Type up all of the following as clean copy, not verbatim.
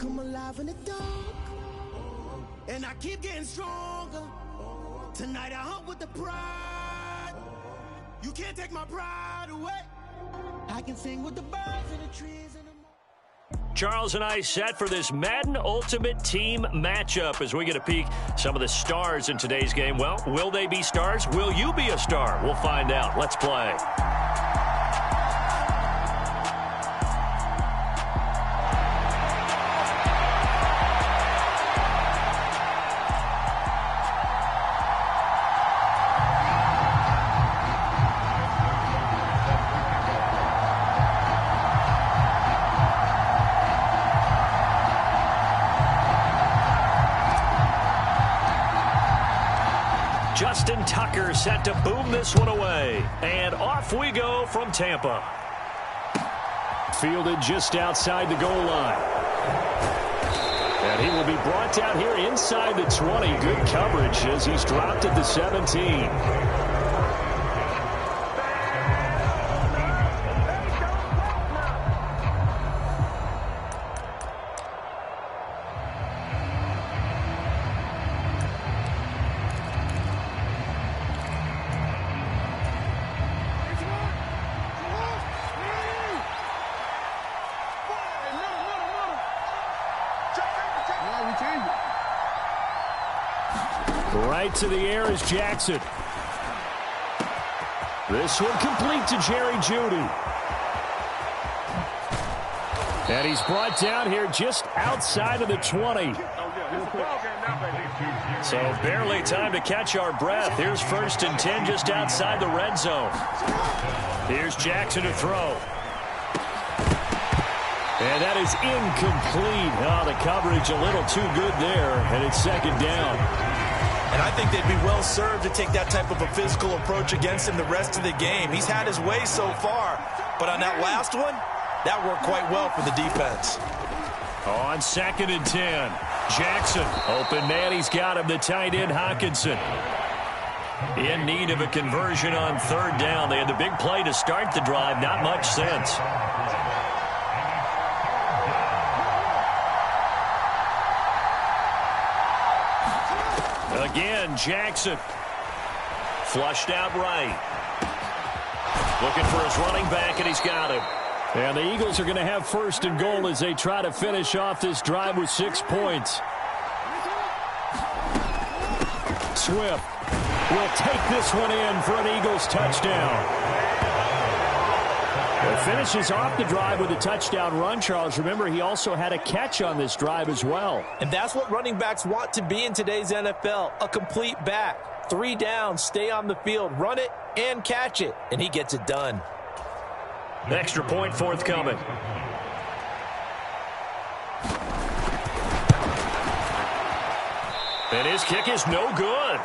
come alive in the dark, and I keep getting stronger. Tonight I hunt with the pride. You can't take my pride away. I can sing with the birds and the trees and the... Charles and I set for this Madden Ultimate Team matchup as we get a peek some of the stars in today's game. Well, will they be stars? Will you be a star? We'll find out. Let's play. Justin Tucker set to boom this one away. And off we go from Tampa. Fielded just outside the goal line. And he will be brought down here inside the 20. Good coverage as he's dropped at the 17. Right to the air is Jackson. This one complete to Jerry Jeudy. And he's brought down here just outside of the 20. So barely time to catch our breath. Here's 1st and 10 just outside the red zone. Here's Jackson to throw. And that is incomplete. Oh, the coverage a little too good there, and it's 2nd down. And I think they'd be well served to take that type of a physical approach against him the rest of the game. He's had his way so far, but on that last one, that worked quite well for the defense. On 2nd and 10, Jackson. Open man, he's got him, the tight end, Hockenson. In need of a conversion on 3rd down. They had the big play to start the drive, not much since. Again, Jackson. Flushed out right. Looking for his running back, and he's got him. And the Eagles are going to have 1st and goal as they try to finish off this drive with 6 points. Swift will take this one in for an Eagles touchdown. It finishes off the drive with a touchdown run, Charles. Remember, he also had a catch on this drive as well. And that's what running backs want to be in today's NFL, a complete back. 3 downs, stay on the field, run it, and catch it. And he gets it done. Extra point forthcoming. And his kick is no good.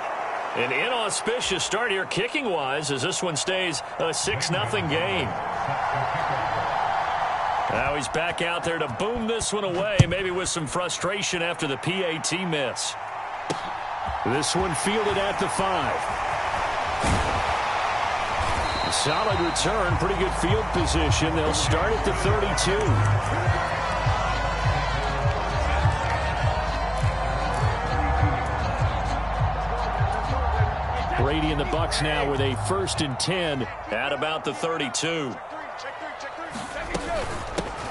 An inauspicious start here kicking-wise as this one stays a 6-0 game. Now he's back out there to boom this one away, maybe with some frustration after the PAT miss. This one fielded at the 5. Solid return, pretty good field position. They'll start at the 32. Brady and the Bucs now with a 1st and 10 at about the 32.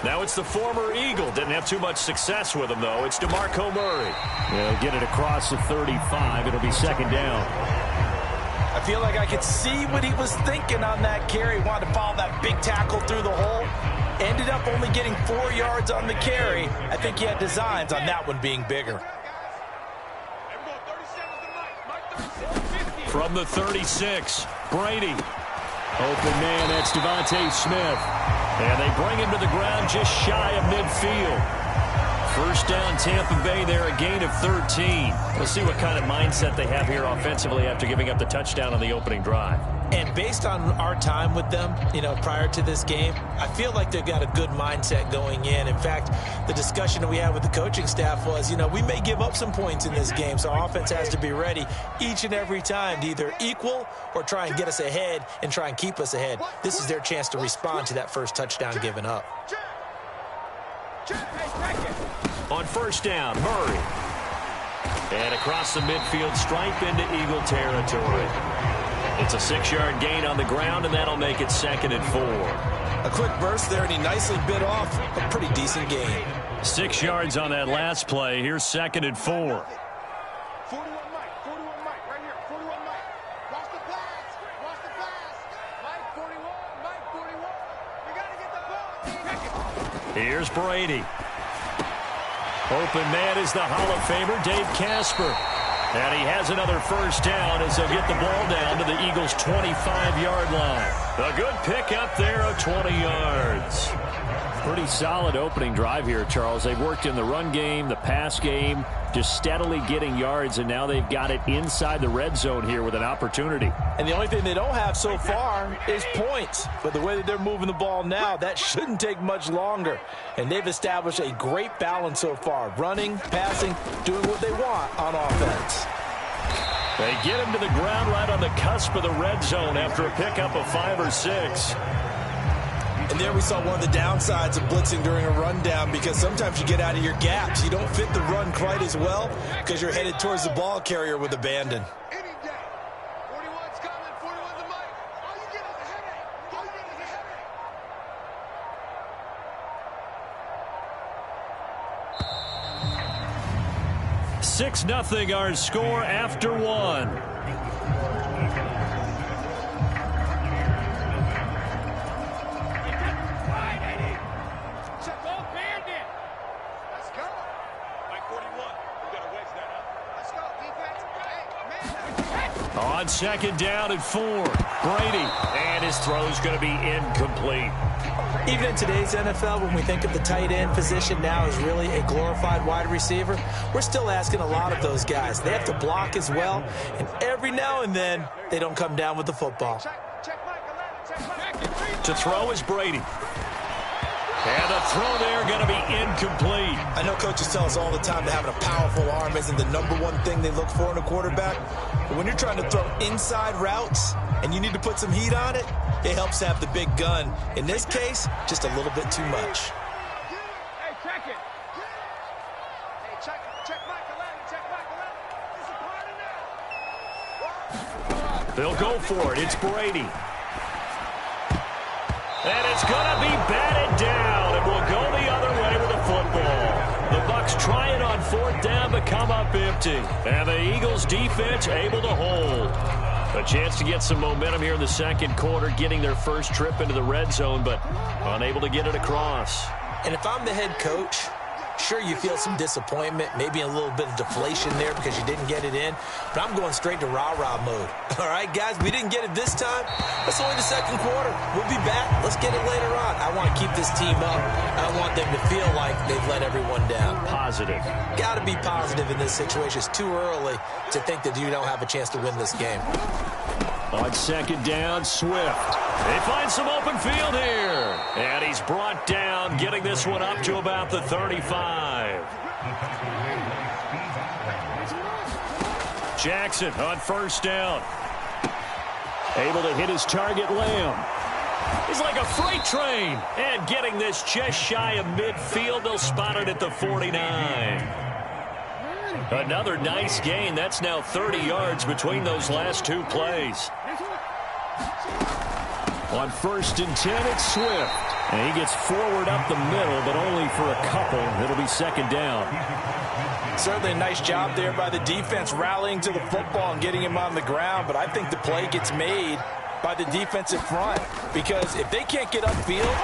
Now it's the former Eagle. Didn't have too much success with him, though. It's DeMarco Murray. They'll get it across the 35. It'll be 2nd down. I feel like I could see what he was thinking on that carry. Wanted to follow that big tackle through the hole. Ended up only getting 4 yards on the carry. I think he had designs on that one being bigger. From the 36, Brady. Open man, that's Devontae Smith. And they bring him to the ground just shy of midfield. 1st down, Tampa Bay there, a gain of 13. We'll see what kind of mindset they have here offensively after giving up the touchdown on the opening drive. And based on our time with them, prior to this game, I feel like they've got a good mindset going in. In fact, the discussion that we had with the coaching staff was, we may give up some points in this game, so our offense has to be ready each and every time to either equal or try and get us ahead and try and keep us ahead. This is their chance to respond to that first touchdown given up. From the 36, Brady. Open man, that's Devontae Smith. And they bring him to the ground just shy of midfield. 1st down, Tampa Bay there, a gain of 13. And based on our time with them, I feel like they've got a good mindset going in. In fact, the discussion that we had with the coaching staff was, we may give up some points in this game, so our offense has to be ready each and every time to either equal or try and get us ahead. This is their chance to respond to that first touchdown given up. On first down, Murray. And across the midfield stripe into Eagle territory. It's a 6-yard gain on the ground, and that'll make it 2nd and 4. A quick burst there, and he nicely bit off a pretty decent gain. 6 yards on that last play. Here's 2nd and 4. 41 Mike, right here, 41 Mike. Watch the pass, Mike 41, Mike 41. You got to get the ball. Here's Brady. Open man is the Hall of Famer, Dave Casper. And he has another first down as they'll get the ball down to the Eagles' 25-yard line. A good pickup there of 20 yards. Pretty solid opening drive here, Charles. They've worked in the run game, the pass game, just steadily getting yards, and now they've got it inside the red zone here with an opportunity. And the only thing they don't have so far is points. But the way that they're moving the ball now, that shouldn't take much longer. And they've established a great balance so far. Running, passing, doing what they want on offense. They get him to the ground right on the cusp of the red zone after a pickup of 5 or 6. And there we saw one of the downsides of blitzing during a rundown, because sometimes you get out of your gaps. You don't fit the run quite as well because you're headed towards the ball carrier with abandon. Any day. 41's coming, 41's a Mike. All you get is a headache. All you get is a headache. 6-0 our score after 1. On 2nd down and 4, Brady, and his throw's going to be incomplete. Even in today's NFL, when we think of the tight end position now as really a glorified wide receiver, we're still asking a lot of those guys. They have to block as well, and every now and then, they don't come down with the football. To throw is Brady. And the throw there going to be incomplete. I know coaches tell us all the time that having a powerful arm isn't the #1 thing they look for in a quarterback. But when you're trying to throw inside routes and you need to put some heat on it, it helps to have the big gun. In this case, just a little bit too much. Hey, check it. Hey, check Mike 11, check Mike 11. It's a party now. They'll go for it. It's Brady. And it's going to be batted down, and we'll go the other way with the football. The Bucs try it on 4th down, but come up empty. And the Eagles defense able to hold. A chance to get some momentum here in the 2nd quarter, getting their first trip into the red zone, but unable to get it across. And if I'm the head coach, sure, you feel some disappointment, maybe a little bit of deflation there because you didn't get it in, but I'm going straight to rah-rah mode. All right, guys, we didn't get it this time. It's only the 2nd quarter. We'll be back. Let's get it later on. I want to keep this team up. I don't want them to feel like they've let everyone down. Positive. Got to be positive in this situation. It's too early to think that you don't have a chance to win this game. On 2nd down, Swift. They find some open field here. And he's brought down, getting this one up to about the 35. Jackson on 1st down. Able to hit his target, Lamb. He's like a freight train. And getting this just shy of midfield, they'll spot it at the 49. Another nice gain. That's now 30 yards between those last 2 plays. On 1st and 10, it's Swift. And he gets forward up the middle, but only for a couple. It'll be 2nd down. Certainly a nice job there by the defense rallying to the football and getting him on the ground, but I think the play gets made by the defensive front, because if they can't get upfield,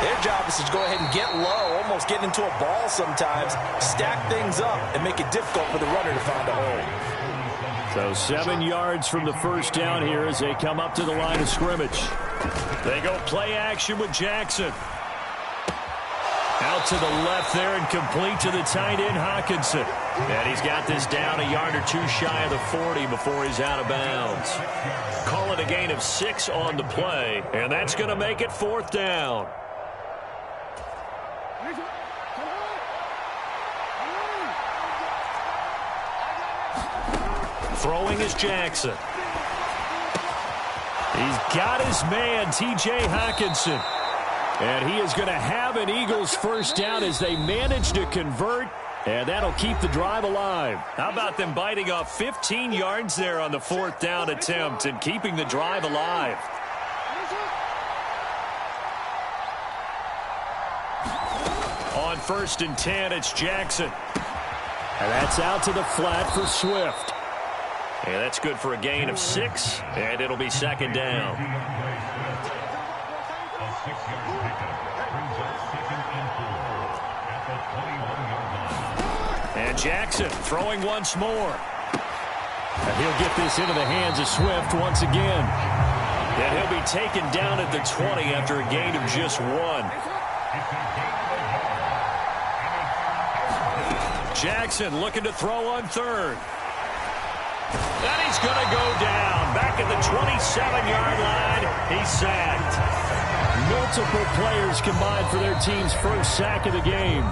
their job is to go ahead and get low, almost get into a ball sometimes, stack things up, and make it difficult for the runner to find a hole. So 7 yards from the 1st down here as they come up to the line of scrimmage. They go play action with Jackson. Out to the left there and complete to the tight end, Hawkinson. And he's got this down a yard or 2 shy of the 40 before he's out of bounds. Call it a gain of 6 on the play, and that's going to make it 4th down. Throwing is Jackson. He's got his man, T.J. Hawkinson. And he is going to have an Eagles first down as they manage to convert, and that'll keep the drive alive. How about them biting off 15 yards there on the 4th down attempt and keeping the drive alive? On 1st and 10, it's Jackson. And that's out to the flat for Swift. And that's good for a gain of 6, and it'll be 2nd down. And Jackson throwing once more. And he'll get this into the hands of Swift once again. And he'll be taken down at the 20 after a gain of just 1. Jackson looking to throw on 3rd. And he's going to go down. Back at the 27-yard line, he's sacked. Multiple players combined for their team's first sack of the game.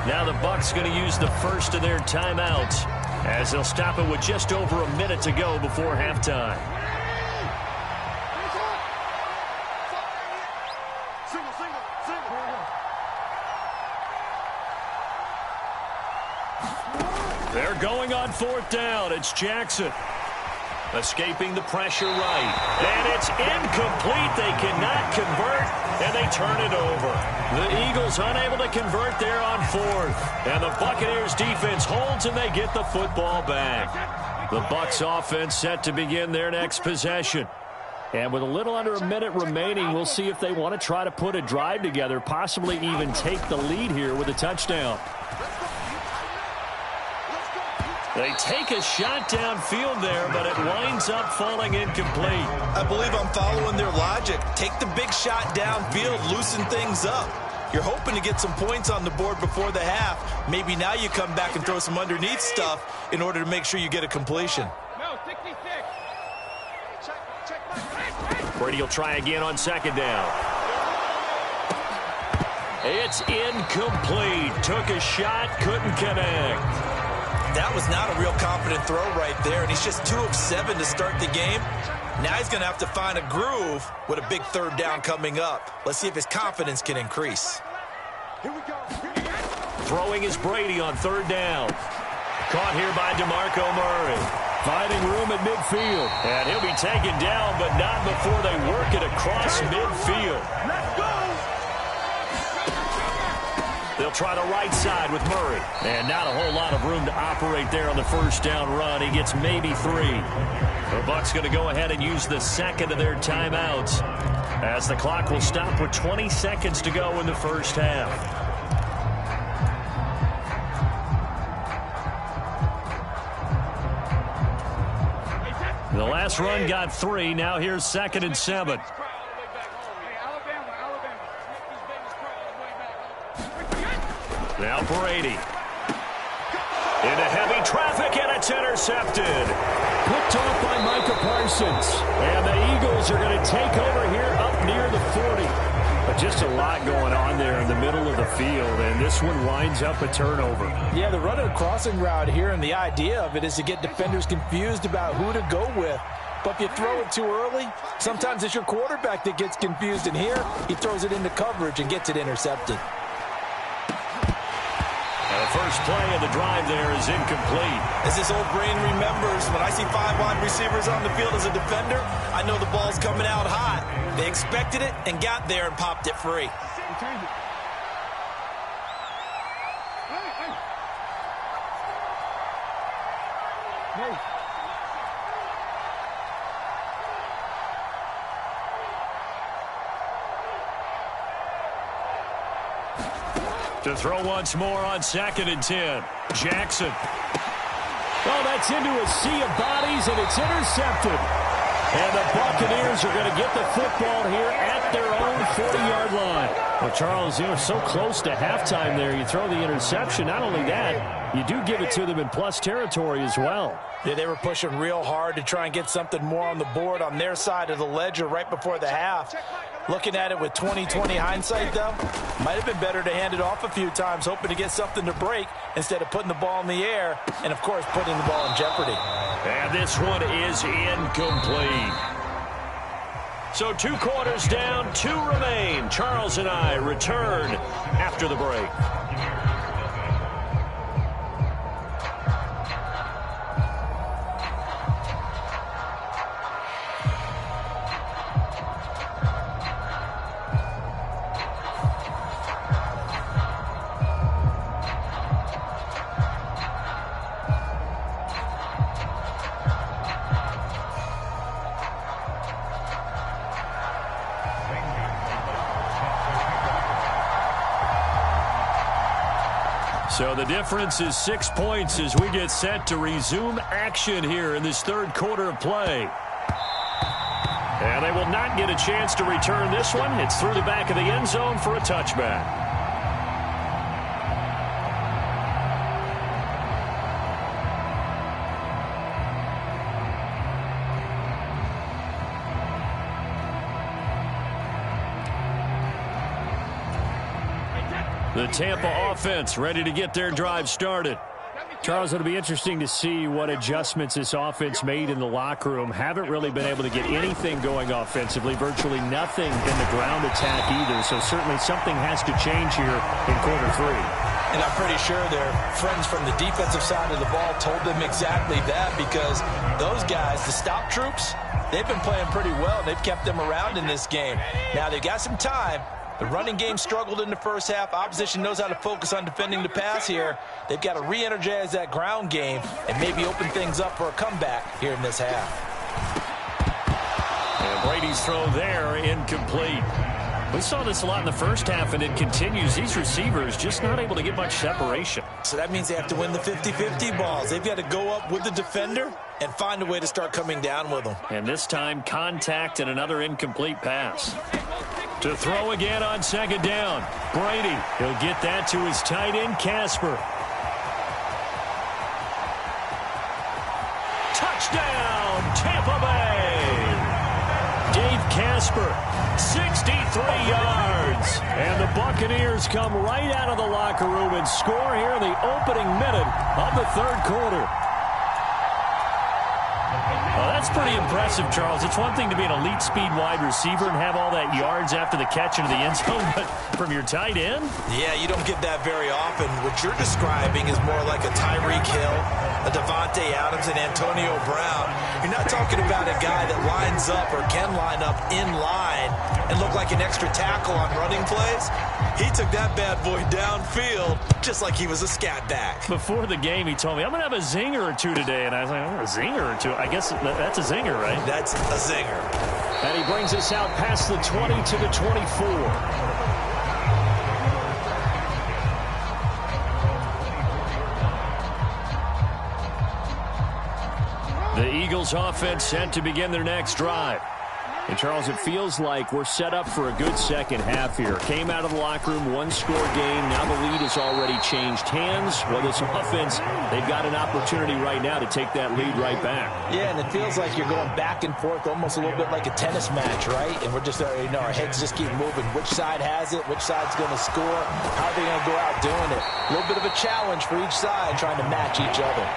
Now the Bucs going to use the first of their timeouts as they'll stop it with just over a minute to go before halftime. They're going on 4th down. It's Jackson. Escaping the pressure right. And it's incomplete. They cannot convert, and they turn it over. The Eagles unable to convert there on 4th. And the Buccaneers defense holds, and they get the football back. The Bucs offense set to begin their next possession. And with a little under a minute remaining, we'll see if they want to try to put a drive together, possibly even take the lead here with a touchdown. They take a shot downfield there, but it winds up falling incomplete. I believe I'm following their logic. Take the big shot downfield, loosen things up. You're hoping to get some points on the board before the half. Maybe now you come back and throw some underneath stuff in order to make sure you get a completion. No, 66. Brady will try again on 2nd down. It's incomplete. Took a shot, couldn't connect. That was not a real confident throw right there, and he's just 2 of 7 to start the game. Now he's going to have to find a groove with a big 3rd down coming up. Let's see if his confidence can increase. Here we go. Throwing is Brady on 3rd down. Caught here by DeMarco Murray. Finding room at midfield. And he'll be taken down, but not before they work it across midfield. Let's go. They'll try the right side with Murray. And not a whole lot of room to operate there on the 1st down run. He gets maybe 3. The Bucs going to go ahead and use the 2nd of their timeouts as the clock will stop with 20 seconds to go in the first half. The last run got 3. Now here's 2nd and 7. Now Brady. Into heavy traffic, and it's intercepted. Picked off by Micah Parsons. And the Eagles are going to take over here up near the 40. But just a lot going on there in the middle of the field, and this one winds up a turnover. Yeah, they're running a crossing route here, and the idea of it is to get defenders confused about who to go with. But if you throw it too early, sometimes it's your quarterback that gets confused, and here he throws it into coverage and gets it intercepted. The first play of the drive there is incomplete. As this old brain remembers, when I see 5 wide receivers on the field as a defender, I know the ball's coming out hot. They expected it and got there and popped it free. To throw once more on 2nd and 10. Jackson. Oh, that's into a sea of bodies, and it's intercepted. And the Buccaneers are going to get the football here at their own 40-yard line. Well, Charles, you were so close to halftime there. You throw the interception. Not only that, you do give it to them in plus territory as well. Yeah, they were pushing real hard to try and get something more on the board on their side of the ledger right before the half. Looking at it with 20/20 hindsight, though, might have been better to hand it off a few times, hoping to get something to break instead of putting the ball in the air and, of course, putting the ball in jeopardy. And this one is incomplete. So 2 quarters down, 2 remain. Charles and I return after the break. So the difference is 6 points as we get set to resume action here in this third quarter of play. And they will not get a chance to return this one. It's through the back of the end zone for a touchback. The Tampa offense ready to get their drive started. Charles, it'll be interesting to see what adjustments this offense made in the locker room. Haven't really been able to get anything going offensively, virtually nothing in the ground attack either. So certainly something has to change here in quarter 3. And I'm pretty sure their friends from the defensive side of the ball told them exactly that, because those guys, the stop troops, they've been playing pretty well. They've kept them around in this game. Now they've got some time. The running game struggled in the first half. Opposition knows how to focus on defending the pass here. They've got to re-energize that ground game and maybe open things up for a comeback here in this half. And Brady's throw there, incomplete. We saw this a lot in the first half, and it continues. These receivers just not able to get much separation. So that means they have to win the 50-50 balls. They've got to go up with the defender and find a way to start coming down with them. And this time, contact and another incomplete pass. To throw again on second down. Brady, he'll get that to his tight end, Casper. Touchdown, Tampa Bay. Dave Casper, 63 yards. And the Buccaneers come right out of the locker room and score here in the opening minute of the third quarter. Well, that's pretty impressive, Charles. It's one thing to be an elite speed wide receiver and have all that yards after the catch into the end zone, but from your tight end? Yeah, you don't get that very often. What you're describing is more like a Tyreek Hill, a Devontae Adams, and Antonio Brown. You're not talking about a guy that lines up or can line up in line and look like an extra tackle on running plays. He took that bad boy downfield just like he was a scat back. Before the game, he told me, I'm going to have a zinger or two today. And I was like, oh, a zinger or two? I guess that's a zinger, right? That's a zinger. And he brings us out past the 20 to the 24. The Eagles offense set to begin their next drive. And, Charles, it feels like we're set up for a good second half here. Came out of the locker room, one-score game. Now the lead has already changed hands. Well, this offense, they've got an opportunity right now to take that lead right back. Yeah, and it feels like you're going back and forth almost a little bit like a tennis match, right? And we're just, you know, our heads just keep moving. Which side has it? Which side's going to score? How are they going to go out doing it? A little bit of a challenge for each side trying to match each other.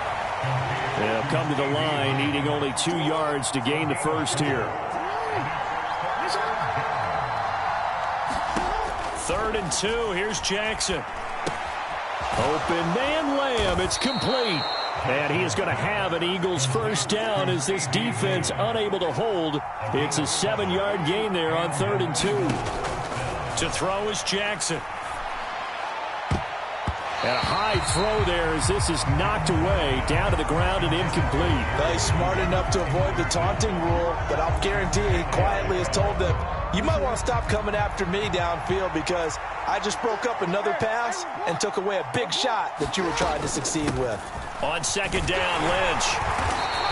They'll come to the line, needing only 2 yards to gain the first here. 3rd and 2. Here's Jackson. Open man, Lamb. It's complete. And he is going to have an Eagles first down as this defense unable to hold. It's a 7-yard gain there on 3rd and 2. To throw is Jackson. And a high throw there as this is knocked away, down to the ground and incomplete. Well, he's smart enough to avoid the taunting rule, but I'll guarantee he quietly has told them, you might want to stop coming after me downfield because I just broke up another pass and took away a big shot that you were trying to succeed with. On second down, Lynch.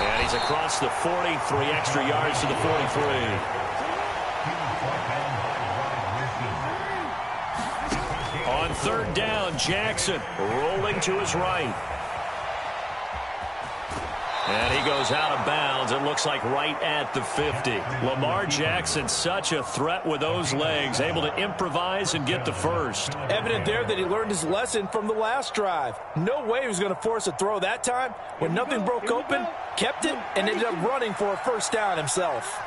And he's across the 40, 3 extra yards to the 43. On 3rd down, Jackson rolling to his right. And he goes out of bounds. It looks like right at the 50. Lamar Jackson, such a threat with those legs, able to improvise and get the first. Evident there that he learned his lesson from the last drive. No way he was going to force a throw that time. When nothing broke open, kept it, and ended up running for a first down himself.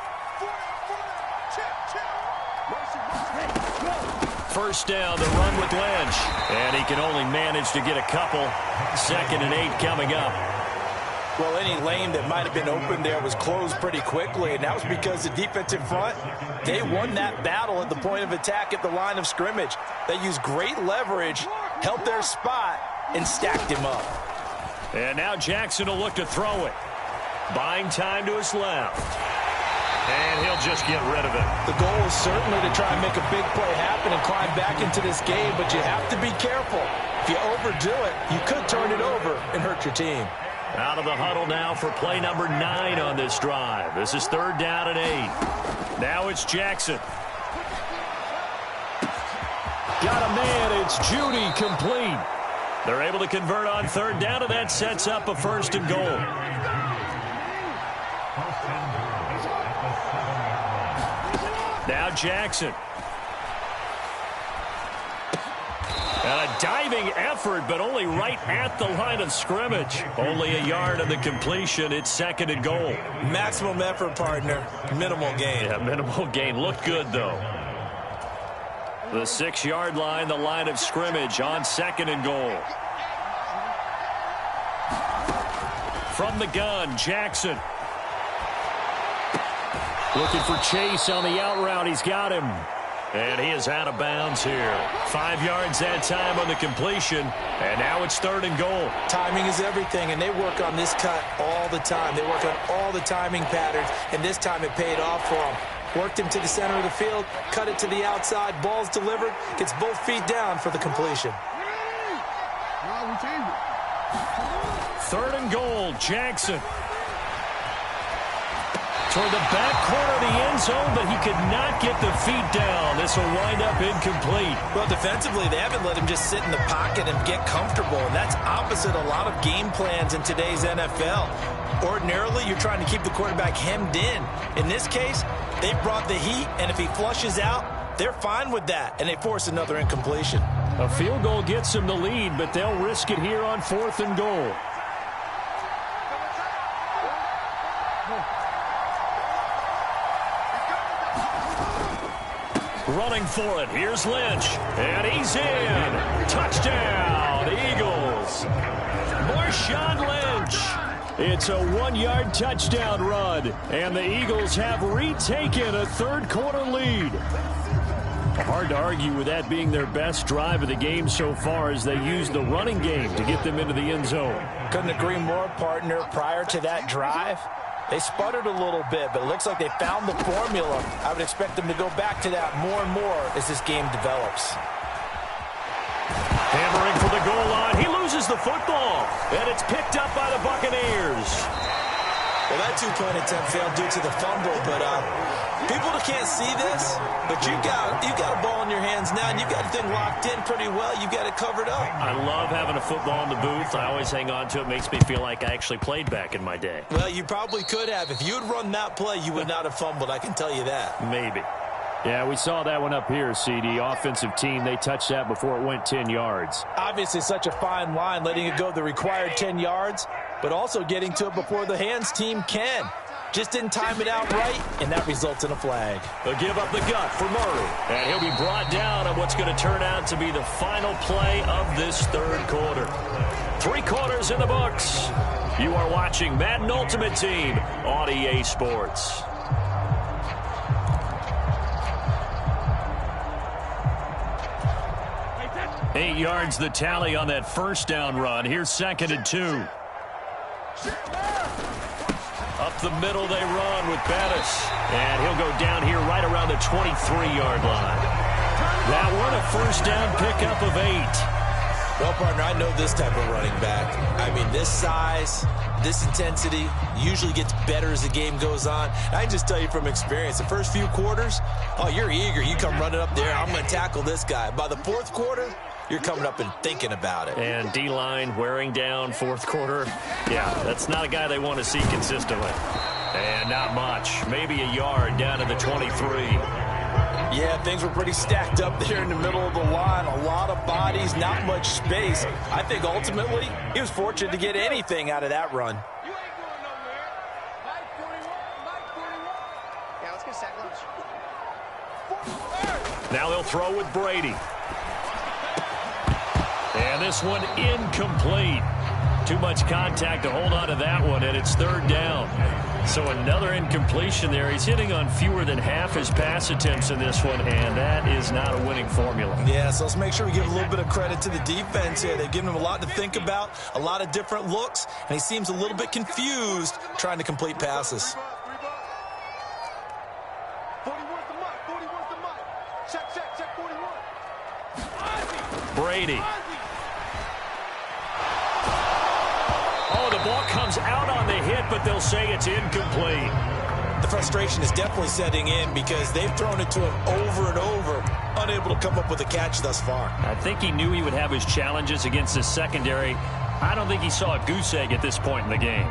First down, the run with Lynch. And he can only manage to get a couple. 2nd and 8 coming up. Well, any lane that might have been open there was closed pretty quickly, and that was because the defensive front, they won that battle at the point of attack at the line of scrimmage. They used great leverage, held their spot, and stacked him up. And now Jackson will look to throw it. Buying time to his left. And he'll just get rid of it. The goal is certainly to try and make a big play happen and climb back into this game, but you have to be careful. If you overdo it, you could turn it over and hurt your team. Out of the huddle now for play number 9 on this drive. This is 3rd down and 8. Now it's Jackson. Got a man. It's Judy, complete. They're able to convert on 3rd down, and that sets up a 1st and goal. Now Jackson. And a diving effort, but only right at the line of scrimmage. Only a yard of the completion. It's 2nd and goal. Maximum effort, partner. Minimal gain. Yeah, minimal gain. Looked good, though. The 6-yard line, the line of scrimmage on 2nd and goal. From the gun, Jackson. Looking for Chase on the out route. He's got him. And he is out of bounds here. 5 yards that time on the completion. And now it's 3rd and goal. Timing is everything, and they work on this cut all the time. They work on all the timing patterns, and this time it paid off for them. Worked him to the center of the field, cut it to the outside, ball's delivered, gets both feet down for the completion. 3rd and goal, Jackson. Toward the back corner of the end zone, but he could not get the feet down. This will wind up incomplete. Well, defensively, they haven't let him just sit in the pocket and get comfortable, and that's opposite a lot of game plans in today's NFL. Ordinarily, you're trying to keep the quarterback hemmed in. In this case, they brought the heat, and if he flushes out, they're fine with that, and they force another incompletion. A field goal gets them the lead, but they'll risk it here on 4th and goal. Running for it. Here's Lynch. And he's in. Touchdown, Eagles. Marshawn Lynch. It's a 1-yard touchdown run. And the Eagles have retaken a 3rd quarter lead. Hard to argue with that being their best drive of the game so far as they used the running game to get them into the end zone. Couldn't agree more, partner. Prior to that drive, they sputtered a little bit, but it looks like they found the formula. I would expect them to go back to that more and more as this game develops. Hammering for the goal line. He loses the football, and it's picked up by the Buccaneers. Well, that 2-point attempt failed due to the fumble, but people can't see this, but you got a ball in your hands now, and you've got the thing locked in pretty well. You've got it covered up. I love having a football in the booth. I always hang on to it. Makes me feel like I actually played back in my day. Well, you probably could have. If you had run that play, you would not have fumbled. I can tell you that. Maybe. Yeah, we saw that one up here, CD. Offensive team, they touched that before it went 10 yards. Obviously, such a fine line, letting it go the required 10 yards, but also getting to it before the hands team can. Just didn't time it out right, and that results in a flag. They'll give up the gut for Murray, and he'll be brought down on what's going to turn out to be the final play of this 3rd quarter. 3 quarters in the books. You are watching Madden Ultimate Team on EA Sports. Eight yards the tally on that 1st down run. Here's 2nd and 2. Up the middle they run with Bettis. And he'll go down here right around the 23-yard line. That one a 1st down pickup of 8. Well, partner, I know this type of running back. I mean, this size, this intensity usually gets better as the game goes on. I can just tell you from experience, the first few quarters, oh, you're eager. You come running up there, I'm going to tackle this guy. By the 4th quarter, you're coming up and thinking about it. And D-line wearing down 4th quarter. Yeah, that's not a guy they want to see consistently. And not much. Maybe a yard down to the 23. Yeah, things were pretty stacked up there in the middle of the line. A lot of bodies, not much space. I think ultimately he was fortunate to get anything out of that run. You ain't going nowhere. Mike 41, Mike 41. Yeah, let's get sack lunch. Now they'll throw with Brady. And this one incomplete. Too much contact to hold on to that one, and it's third down. So another incompletion there. He's hitting on fewer than half his pass attempts in this one, and that is not a winning formula. Yeah, so let's make sure we give a little bit of credit to the defense here. They've given him a lot to think about, a lot of different looks, and he seems a little bit confused trying to complete passes. 41's the mic. 41's the mic. Check 41. Brady. Oh, the ball comes out on the hit, but they'll say it's incomplete. The frustration is definitely setting in because they've thrown it to him over and over, unable to come up with a catch thus far. I think he knew he would have his challenges against the secondary. I don't think he saw a goose egg at this point in the game.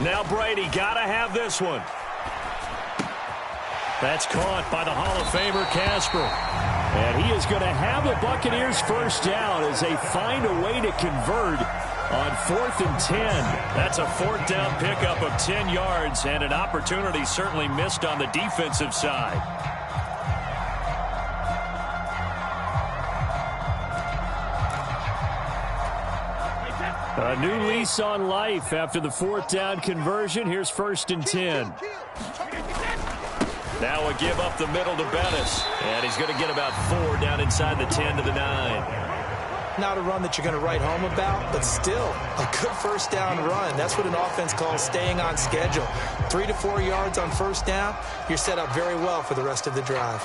Now Brady, got to have this one. That's caught by the Hall of Famer Casper. And he is going to have the Buccaneers first down as they find a way to convert on 4th and 10. That's a fourth down pickup of 10 yards and an opportunity certainly missed on the defensive side. A new lease on life after the 4th down conversion. Here's 1st and 10. Now a give up the middle to Bettis. And he's going to get about 4 down inside the 10 to the 9. Not a run that you're going to write home about, but still a good first down run. That's what an offense calls staying on schedule. 3 to 4 yards on first down. You're set up very well for the rest of the drive.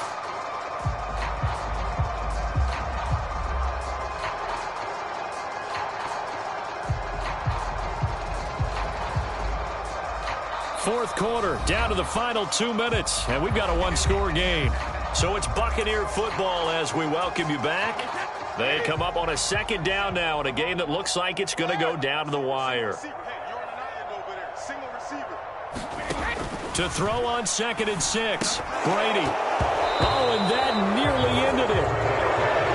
Fourth quarter, down to the final 2 minutes, and we've got a one-score game. So it's Buccaneer football as we welcome you back. They come up on a second down now in a game that looks like it's going to go down to the wire. To throw on 2nd and 6, Brady. Oh, and that nearly ended it.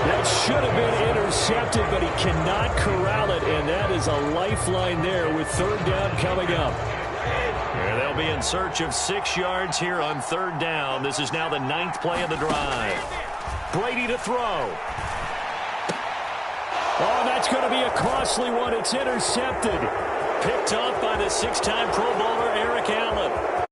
That should have been intercepted, but he cannot corral it, and that is a lifeline there with 3rd down coming up. And they'll be in search of 6 yards here on 3rd down. This is now the 9th play of the drive. Brady to throw. Oh, that's going to be a costly one. It's intercepted. Picked off by the 6-time Pro Bowler Eric Allen.